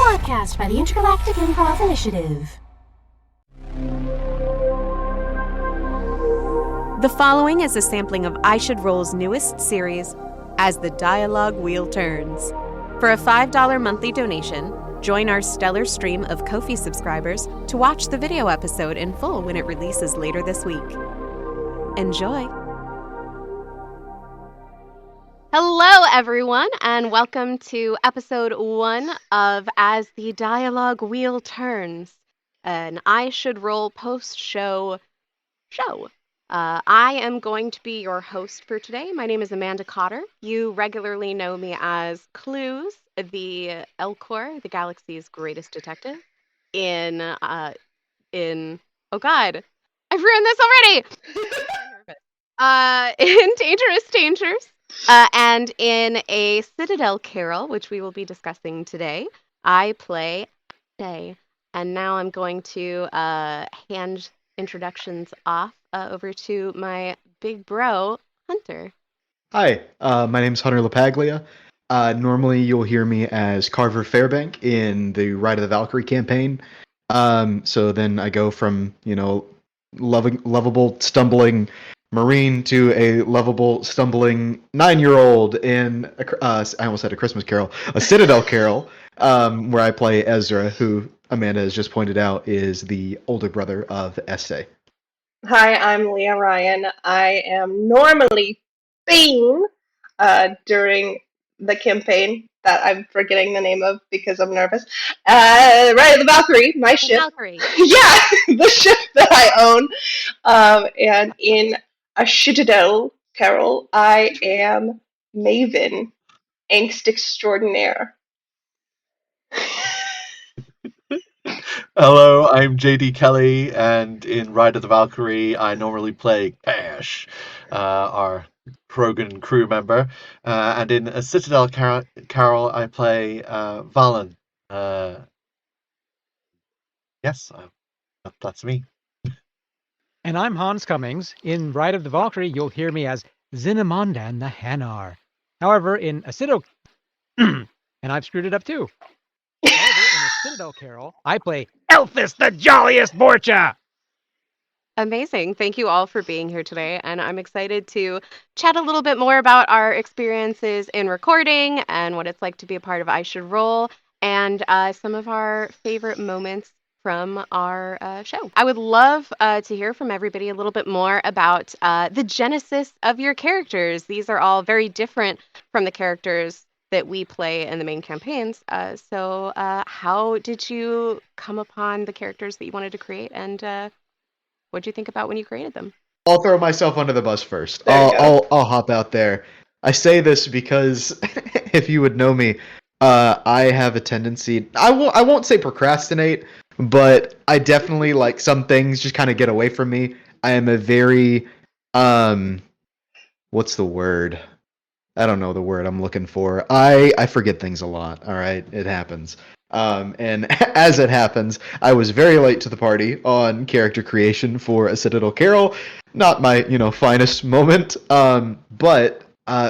Broadcast by the Intergalactic Improv Initiative. The following is a sampling of I Should Roll's newest series, As the Dialogue Wheel Turns. For a $5 monthly donation, join our stellar stream of Ko-fi subscribers to watch the video episode in full when it releases later this week. Enjoy! Hello, everyone, and welcome to episode 1 of As the Dialogue Wheel Turns, an I Should Roll post-show show. I am going to be your host for today. My name is Amanda Cotter. You regularly know me as Clues, the Elcor, the galaxy's greatest detective, in oh god, I've ruined this already! In Dangerous Dangers, and in a Citadel Carol, which we will be discussing today, I play Day. And now I'm going to hand introductions off over to my big bro, Hunter. Hi, my name's Hunter LaPaglia. Normally you'll hear me as Carver Fairbank in the Ride of the Valkyrie campaign. So then I go from, lovable, stumbling Marine to a lovable, stumbling 9-year-old in, I almost said a Christmas Carol, a Citadel Carol, where I play Ezra, who Amanda has just pointed out is the older brother of Estee. Hi, I'm Leah Ryan. I am normally Bane during the campaign that I'm forgetting the name of because I'm nervous. Right, the Valkyrie, my ship. Valkyrie. Yeah, the ship that I own. And in a Citadel Carol, I am Maven, angst extraordinaire. Hello, I'm JD Kelly, and in Ride of the Valkyrie, I normally play Bash, our Krogan crew member, and in a Citadel Carol, I play Valen. Yes, that's me. And I'm Hans Cummings. In Ride of the Valkyrie, you'll hear me as Zinamondan the Hanar. However, in a Citadel... and I've screwed it up too. However, in a Citadel Carol, I play Elphys the Jolliest Borcha! Amazing. Thank you all for being here today, and I'm excited to chat a little bit more about our experiences in recording and what it's like to be a part of I Should Roll, and some of our favorite moments from our show. I would love to hear from everybody a little bit more about the genesis of your characters. These are all very different from the characters that we play in the main campaigns. So how did you come upon the characters that you wanted to create, and what did you think about when you created them? I'll throw myself under the bus first. There you go. I'll hop out there. I say this because if you would know me, I have a tendency. I won't say procrastinate, but I definitely like some things just kind of get away from me. I am a very what's the word? I don't know the word I'm looking for. I forget things a lot. All right, it happens. And as it happens, I was very late to the party on character creation for a Citadel Carol. Not my, finest moment. But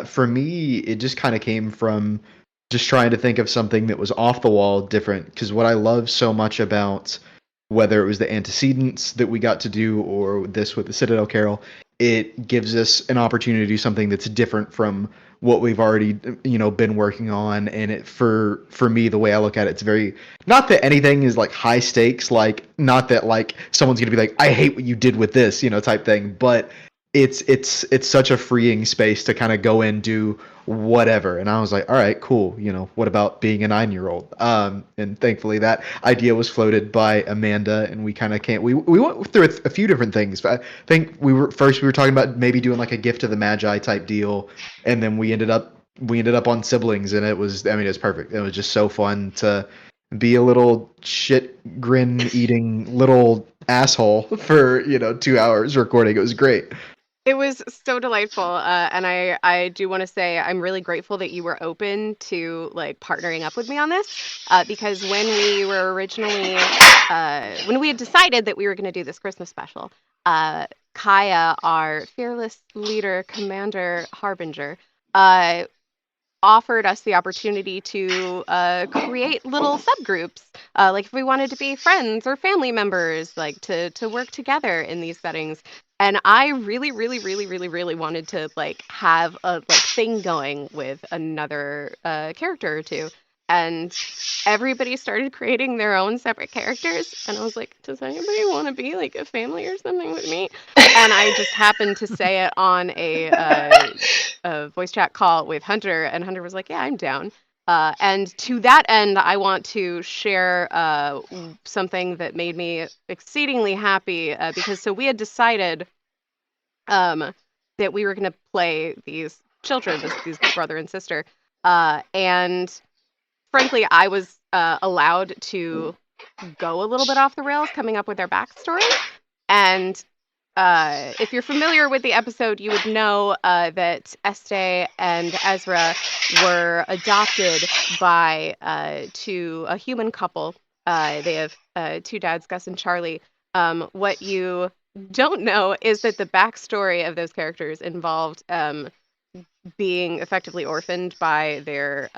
for me, it just kind of came from just trying to think of something that was off the wall, different. Because what I love so much about whether it was the antecedents that we got to do or this with the Citadel Carol, it gives us an opportunity to do something that's different from what we've already been working on. And it for me, the way I look at it, it's very, not that anything is like high stakes, like not that like someone's gonna be like, I hate what you did with this, type thing, but it's such a freeing space to kind of go and do whatever. And I was like, all right, cool. What about being a 9-year-old? And thankfully that idea was floated by Amanda, and we kind of we went through a few different things. But I think we were talking about maybe doing like a Gift to the Magi type deal, and then we ended up on siblings, and it was perfect. It was just so fun to be a little shit grin eating little asshole for 2 hours recording. It was great. It was so delightful, and I do want to say I'm really grateful that you were open to like partnering up with me on this, because when we were originally when we had decided that we were going to do this Christmas special, Kaya, our fearless leader, commander, harbinger, offered us the opportunity to create little subgroups, like if we wanted to be friends or family members, like to work together in these settings. And I really, really, really, really, really wanted to like have a like thing going with another character or two. And everybody started creating their own separate characters. And I was like, does anybody want to be like a family or something with me? And I just happened to say it on a voice chat call with Hunter, and Hunter was like, yeah, I'm down. And to that end, I want to share something that made me exceedingly happy because so we had decided that we were going to play these children, these brother and sister. And frankly, I was allowed to go a little bit off the rails coming up with their backstory. And if you're familiar with the episode, you would know that Este and Ezra were adopted by to a human couple. They have two dads, Gus and Charlie. What you don't know is that the backstory of those characters involved being effectively orphaned by their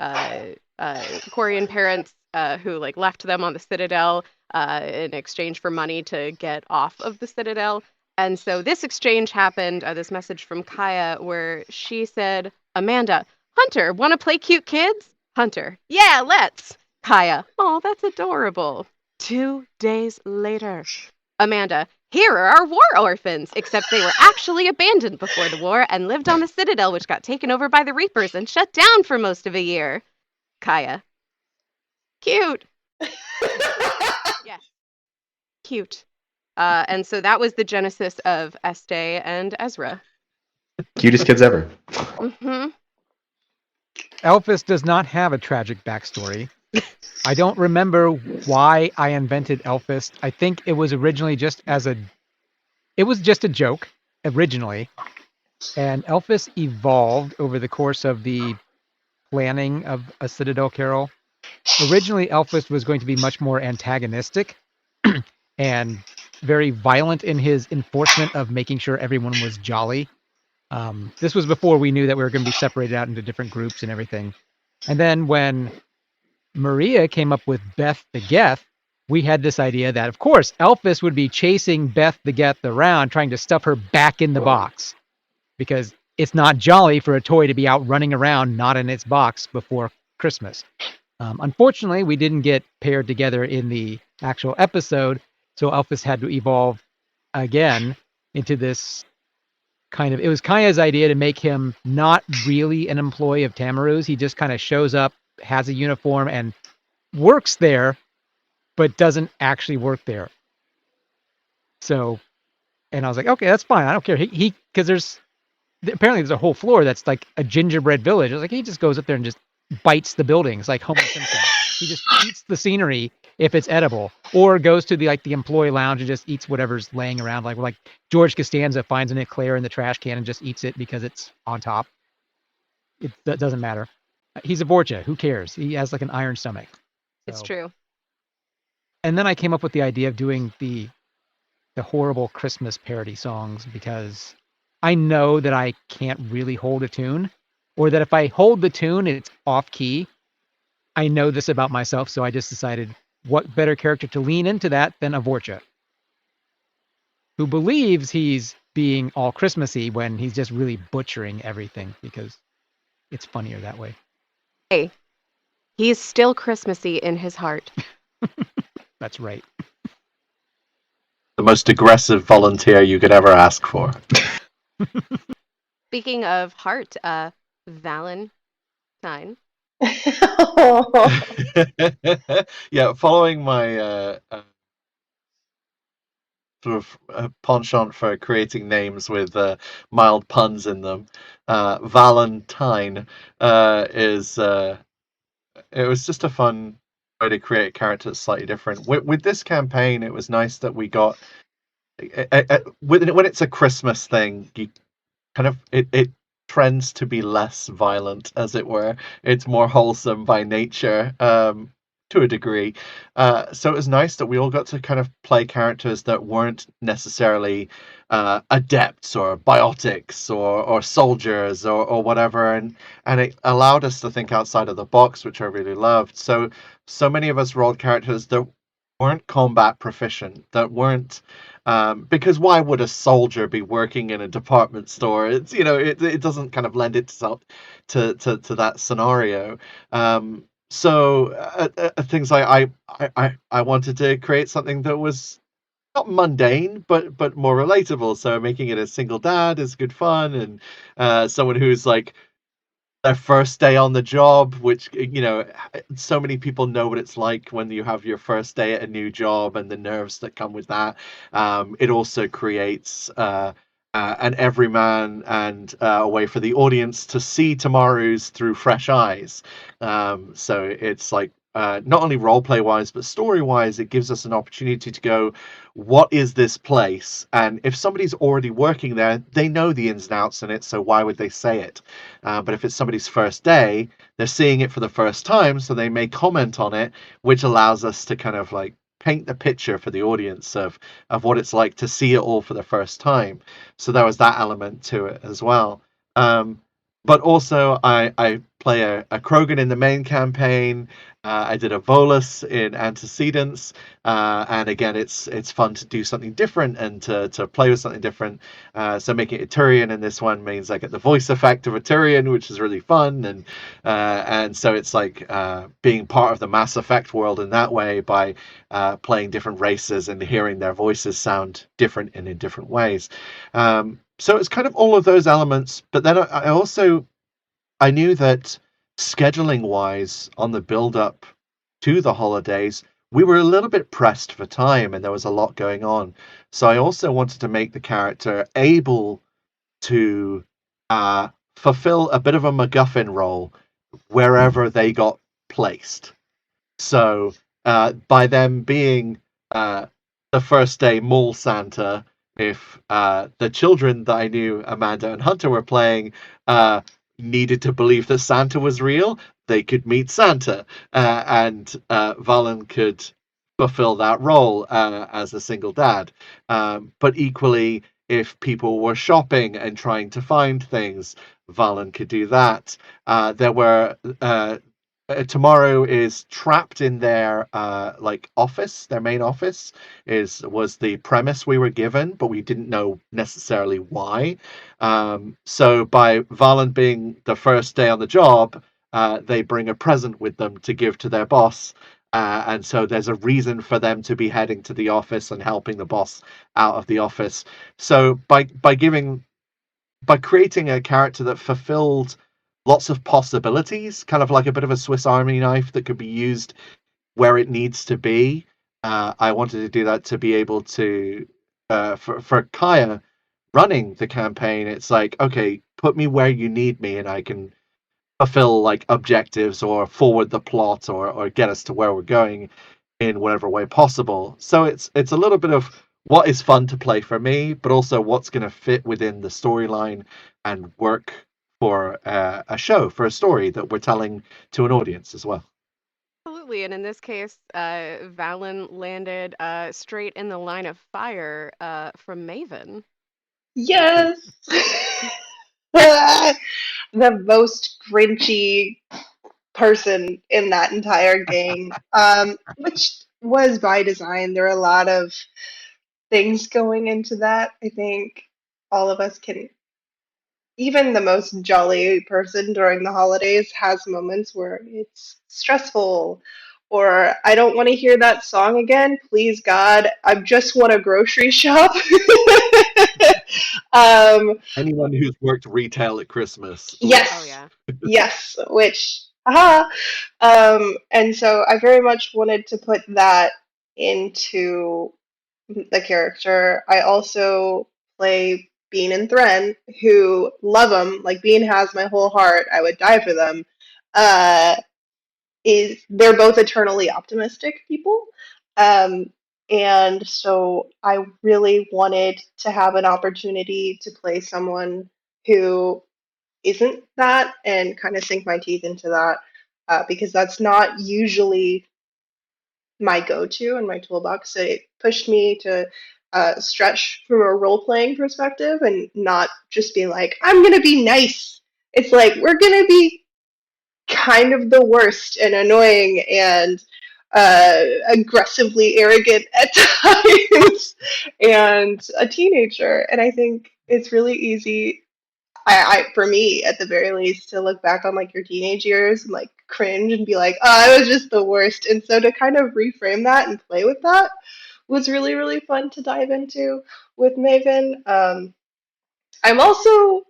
Quarian parents who like left them on the Citadel in exchange for money to get off of the Citadel. And so this exchange happened, this message from Kaya, where she said, Amanda, Hunter, want to play cute kids? Hunter, yeah, let's. Kaya, oh, that's adorable. 2 days later. Amanda, here are our war orphans, except they were actually abandoned before the war and lived on the Citadel, which got taken over by the Reapers and shut down for most of a year. Kaya, cute. Yes, cute. And so that was the genesis of Este and Ezra. Cutest kids ever. Mm-hmm. Elphys does not have a tragic backstory. I don't remember why I invented Elphys. I think it was originally just a joke originally. And Elphys evolved over the course of the planning of a Citadel Carol. Originally, Elphys was going to be much more antagonistic and very violent in his enforcement of making sure everyone was jolly. This was before we knew that we were going to be separated out into different groups and everything. And then when Maria came up with Beth the Geth, we had this idea that, of course, Elphys would be chasing Beth the Geth around, trying to stuff her back in the box. Because it's not jolly for a toy to be out running around, not in its box before Christmas. Unfortunately, we didn't get paired together in the actual episode, so Elphys had to evolve again into this it was Kaya's idea to make him not really an employee of Tamaru's. He just kind of shows up, has a uniform, and works there, but doesn't actually work there. So, and I was like, okay, that's fine. I don't care. Because apparently there's a whole floor that's like a gingerbread village. I was like, he just goes up there and just bites the buildings like Homer Simpson. He just eats the scenery if it's edible, or goes to the employee lounge and just eats whatever's laying around. Like George Costanza finds an eclair in the trash can and just eats it because it's on top. That doesn't matter. He's a Borgia. Who cares? He has like an iron stomach. It's true. And then I came up with the idea of doing the horrible Christmas parody songs because I know that I can't really hold a tune, or that if I hold the tune, it's off key. I know this about myself, so I just decided what better character to lean into that than Avorcha, who believes he's being all Christmassy when he's just really butchering everything because it's funnier that way. Hey, he's still Christmassy in his heart. That's right. The most aggressive volunteer you could ever ask for. Speaking of heart, Valentine. Yeah, following my sort of penchant for creating names with mild puns in them, Valentine is it was just a fun way to create a character that's slightly different. With this campaign, it was nice that we got when it's a Christmas thing, you kind of it trends to be less violent, as it were. It's more wholesome by nature. to a degree. So it was nice that we all got to kind of play characters that weren't necessarily adepts or biotics or soldiers or whatever, and it allowed us to think outside of the box, which I really loved. So many of us rolled characters that weren't combat proficient, that weren't because why would a soldier be working in a department store? It's it doesn't kind of lend itself to that scenario. Things like I wanted to create something that was not mundane, but more relatable. So making it a single dad is good fun, and someone who's like their first day on the job, which so many people know what it's like when you have your first day at a new job and the nerves that come with that. It also creates an everyman and a way for the audience to see tomorrow's through fresh eyes. So it's like not only role play wise but story wise, it gives us an opportunity to go, what is this place? And if somebody's already working there, they know the ins and outs in it, so why would they say it? But if it's somebody's first day, they're seeing it for the first time, so they may comment on it, which allows us to kind of like paint the picture for the audience of what it's like to see it all for the first time. So there was that element to it as well. But also, I play a Krogan in the main campaign. I did a Volus in Antecedents, and again, it's fun to do something different and to play with something different. So making it Turian in this one means I get the voice effect of a Turian, which is really fun, and so it's like being part of the Mass Effect world in that way by playing different races and hearing their voices sound different and in different ways. So it's kind of all of those elements, but then I knew that scheduling wise on the build up to the holidays, we were a little bit pressed for time and there was a lot going on. So I also wanted to make the character able to fulfill a bit of a MacGuffin role wherever they got placed. So by them being the first day mall Santa, if the children that I knew Amanda and Hunter were playing needed to believe that Santa was real, they could meet Santa, and Valen could fulfill that role as a single dad. But equally, if people were shopping and trying to find things, Valen could do that. There were tomorrow is trapped in their like office. Their main office was the premise we were given, but we didn't know necessarily why. So by Valen being the first day on the job, they bring a present with them to give to their boss. And so there's a reason for them to be heading to the office and helping the boss out of the office. So by creating a character that fulfilled lots of possibilities, kind of like a bit of a Swiss Army knife that could be used where it needs to be. I wanted to do that to be able to, for Kaya running the campaign, it's like, okay, put me where you need me and I can fulfill like objectives or forward the plot or get us to where we're going in whatever way possible. So it's a little bit of what is fun to play for me, but also what's going to fit within the storyline and work for a show, for a story that we're telling to an audience as well. Absolutely. And in this case, Valen landed straight in the line of fire from Maven. Yes. The most grinchy person in that entire game, which was by design. There are a lot of things going into that. I think all of us can, even the most jolly person during the holidays has moments where it's stressful, or I don't want to hear that song again. Please, God, I just want a grocery shop. Anyone who's worked retail at Christmas. Yes. Oh, yeah. Yes, which, and so I very much wanted to put that into the character. I also play Bean and Thren, who love them. Like, Bean has my whole heart. I would die for them. They're both eternally optimistic people. And so I really wanted to have an opportunity to play someone who isn't that and kind of sink my teeth into that, because that's not usually my go-to and my toolbox. So it pushed me to stretch from a role-playing perspective and not just be like, I'm gonna be nice. It's like we're gonna be kind of the worst and annoying and aggressively arrogant at times and a teenager. And I think it's really easy, for me at the very least, to look back on like your teenage years and like cringe and be like, oh, I was just the worst. And so to kind of reframe that and play with that was really, really fun to dive into with Maven. I'm also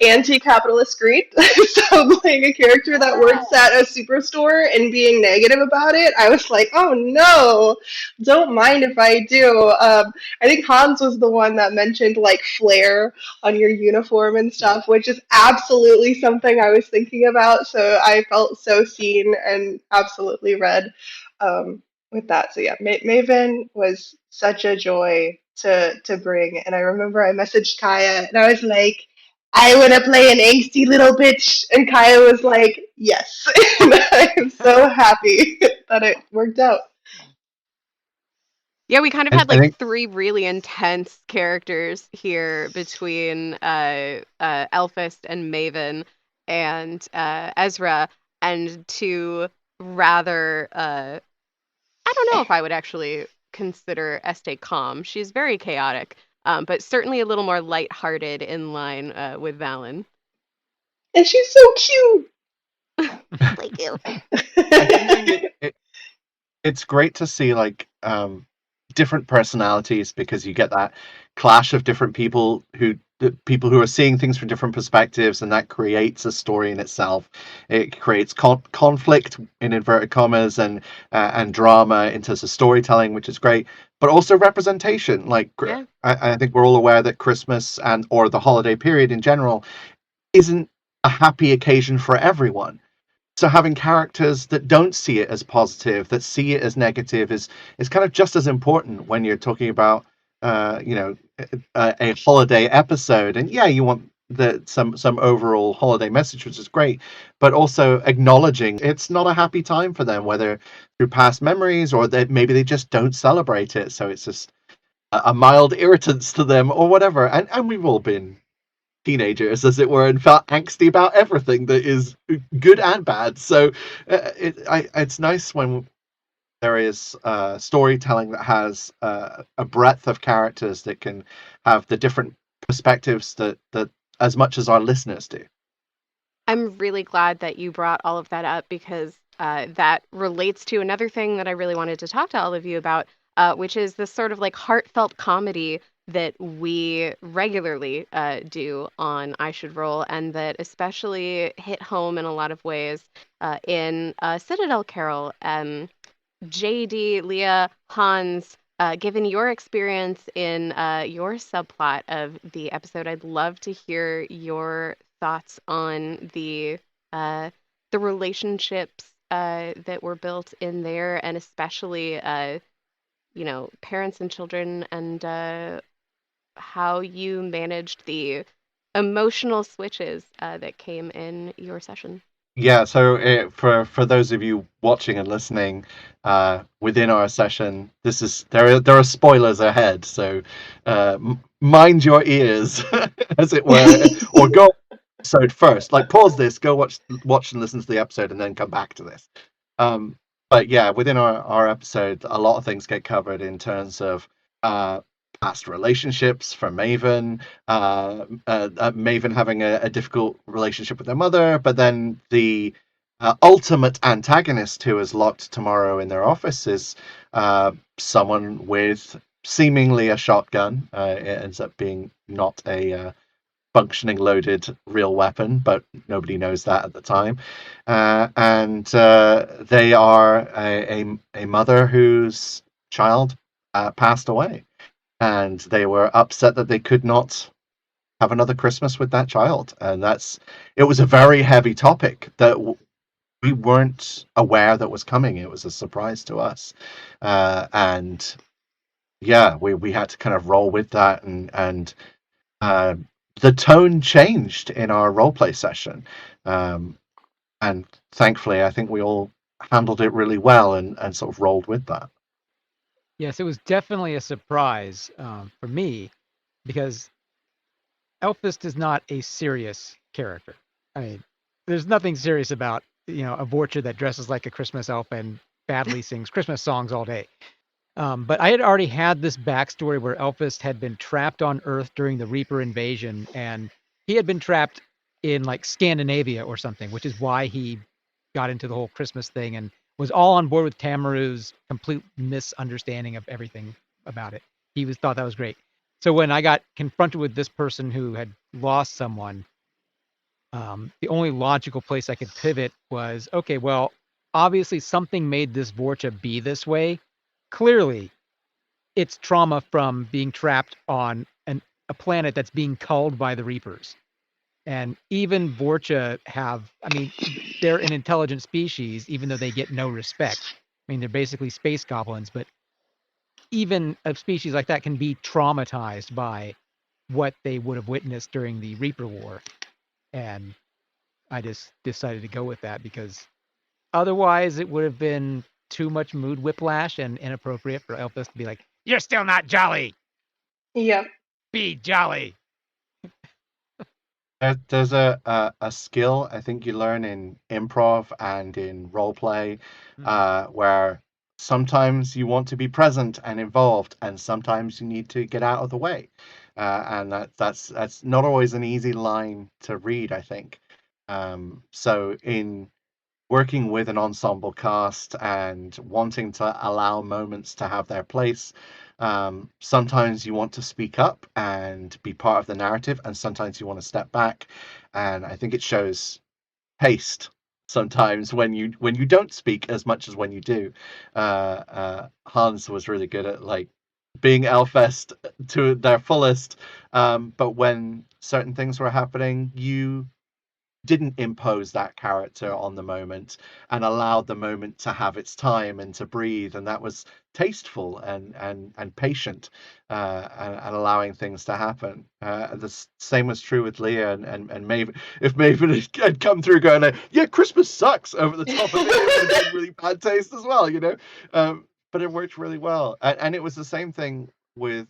anti-capitalist greed. So playing a character that works at a superstore and being negative about it, I was like, oh no, don't mind if I do. I think Hans was the one that mentioned like flair on your uniform and stuff, which is absolutely something I was thinking about. So I felt so seen and absolutely read with that. So yeah, Maven was such a joy to bring. And I remember I messaged Kaya and I was like, I want to play an angsty little bitch. And Kaya was like, yes. And I'm so happy that it worked out. Yeah, we kind of I had like think 3 really intense characters here between Elphist and Maven and Ezra, and 2 rather I don't know if I would actually consider Este calm. She's very chaotic, but certainly a little more lighthearted in line with Valen. And she's so cute. Thank you. I do think it's great to see like different personalities, because you get that clash of different people who are seeing things from different perspectives, and that creates a story in itself. It creates conflict in inverted commas and drama in terms of storytelling, which is great, but also representation. Like Yeah. I think we're all aware that Christmas or the holiday period in general isn't a happy occasion for everyone. So having characters that don't see it as positive, that see it as negative, is kind of just as important when you're talking about a holiday episode. And yeah, you want some overall holiday message, which is great, but also acknowledging it's not a happy time for them, whether through past memories or that maybe they just don't celebrate it, so it's just a mild irritance to them or whatever. And we've all been teenagers, as it were, and felt angsty about everything that is good and bad. So it's nice when there is storytelling that has a breadth of characters that can have the different perspectives that as much as our listeners do. I'm really glad that you brought all of that up, because that relates to another thing that I really wanted to talk to all of you about, which is this sort of like heartfelt comedy that we regularly do on I Should Roll, and that especially hit home in a lot of ways in Citadel Carol. JD, Leah, Hans, given your experience in your subplot of the episode, I'd love to hear your thoughts on the relationships that were built in there, and especially parents and children, and how you managed the emotional switches that came in your session. Yeah, so for those of you watching and listening, within our session, there are spoilers ahead, so mind your ears, as it were, or go episode first. Like pause this, go watch and listen to the episode, and then come back to this. But yeah, within our episode, a lot of things get covered in terms of past relationships for Maven, Maven having a difficult relationship with their mother, but then the ultimate antagonist who is locked tomorrow in their office is someone with seemingly a shotgun. It ends up being not a functioning loaded real weapon, but nobody knows that at the time. And they are a mother whose child passed away, and they were upset that they could not have another Christmas with that child. And it was a very heavy topic that we weren't aware that was coming. It was a surprise to us. And yeah, we had to kind of roll with that, and the tone changed in our roleplay session. And thankfully, I think we all handled it really well and sort of rolled with that. Yes, it was definitely a surprise for me because Elfist is not a serious character. I mean, there's nothing serious about a Vorcha that dresses like a Christmas elf and badly sings Christmas songs all day. But I had already had this backstory where Elfist had been trapped on Earth during the Reaper invasion, and he had been trapped in like Scandinavia or something, which is why he got into the whole Christmas thing and was all on board with Tamaru's complete misunderstanding of everything about it. Thought that was great. So when I got confronted with this person who had lost someone, the only logical place I could pivot was, okay, well, obviously something made this Vorcha be this way. Clearly, it's trauma from being trapped on a planet that's being culled by the Reapers. And even Vorcha they're an intelligent species, even though they get no respect. I mean, they're basically space goblins, but even a species like that can be traumatized by what they would have witnessed during the Reaper War. And I just decided to go with that because otherwise it would have been too much mood whiplash and inappropriate for Elfist to be like, "You're still not jolly. Yep. Be jolly." There's a skill I think you learn in improv and in role play, where sometimes you want to be present and involved, and sometimes you need to get out of the way, and that's not always an easy line to read, I think. So in working with an ensemble cast and wanting to allow moments to have their place. Sometimes you want to speak up and be part of the narrative, and sometimes you want to step back. And I think it shows haste sometimes when you don't speak as much as when you do. Hans was really good at like being Elfest to their fullest, but when certain things were happening, you didn't impose that character on the moment and allowed the moment to have its time and to breathe, and that was tasteful and patient, and allowing things to happen. The same was true with Leah and Maven. If Maven had come through going like, yeah, Christmas sucks over the top of it, it would have been really bad taste as well, but it worked really well, and it was the same thing with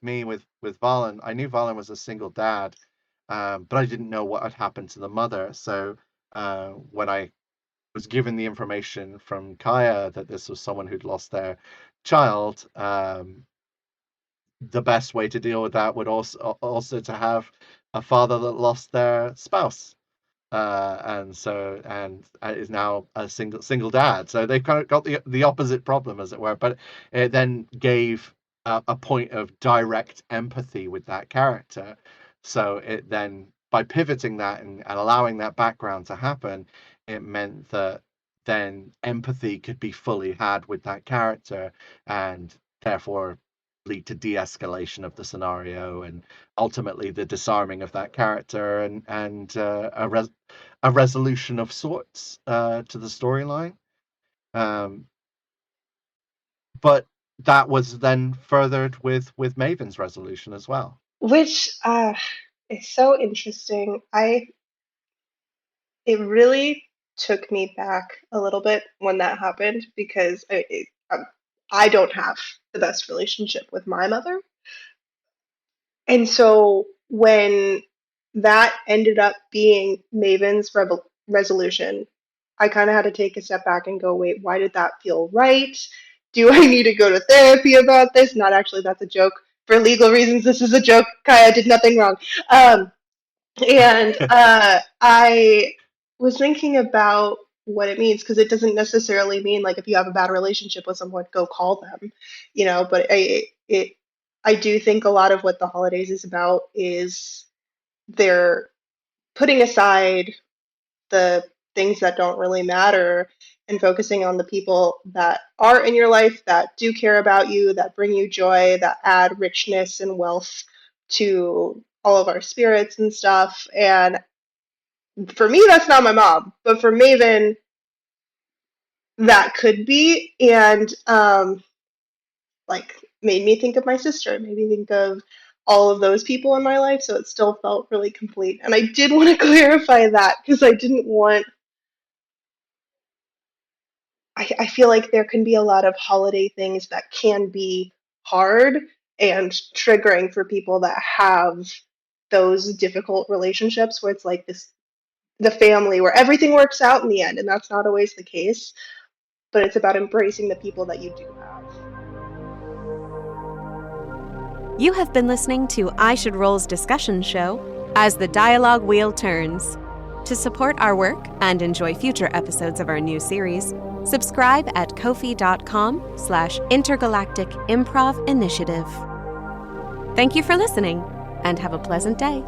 me with Valen. I knew Valen was a single dad, but I didn't know what had happened to the mother. So when I was given the information from Kaya that this was someone who'd lost their child, the best way to deal with that would also to have a father that lost their spouse, and is now a single dad. So they've kind of got the opposite problem, as it were. But it then gave a point of direct empathy with that character. So it then, by pivoting that and allowing that background to happen, it meant that then empathy could be fully had with that character, and therefore lead to de-escalation of the scenario and ultimately the disarming of that character and a resolution of sorts to the storyline. But that was then furthered with Maven's resolution as well. Which is so interesting. It really took me back a little bit when that happened because I don't have the best relationship with my mother. And so when that ended up being Maven's resolution, I kind of had to take a step back and go, wait, why did that feel right? Do I need to go to therapy about this? Not actually, that's a joke. For legal reasons, this is a joke. Kaya did nothing wrong. And I was thinking about what it means because it doesn't necessarily mean like if you have a bad relationship with someone, go call them, But I do think a lot of what the holidays is about is they're putting aside the things that don't really matter and focusing on the people that are in your life that do care about you, that bring you joy, that add richness and wealth to all of our spirits and stuff. And for me, that's not my mom, but for Maven, that could be. And like made me think of my sister, made me think of all of those people in my life. So it still felt really complete. And I did want to clarify that because I didn't want I feel like there can be a lot of holiday things that can be hard and triggering for people that have those difficult relationships where it's like the family where everything works out in the end, and that's not always the case. But it's about embracing the people that you do have. You have been listening to I Should Roll's discussion show, As the Dialogue Wheel Turns. To support our work and enjoy future episodes of our new series, subscribe at ko-fi.com/Intergalactic Improv Initiative. Thank you for listening, and have a pleasant day.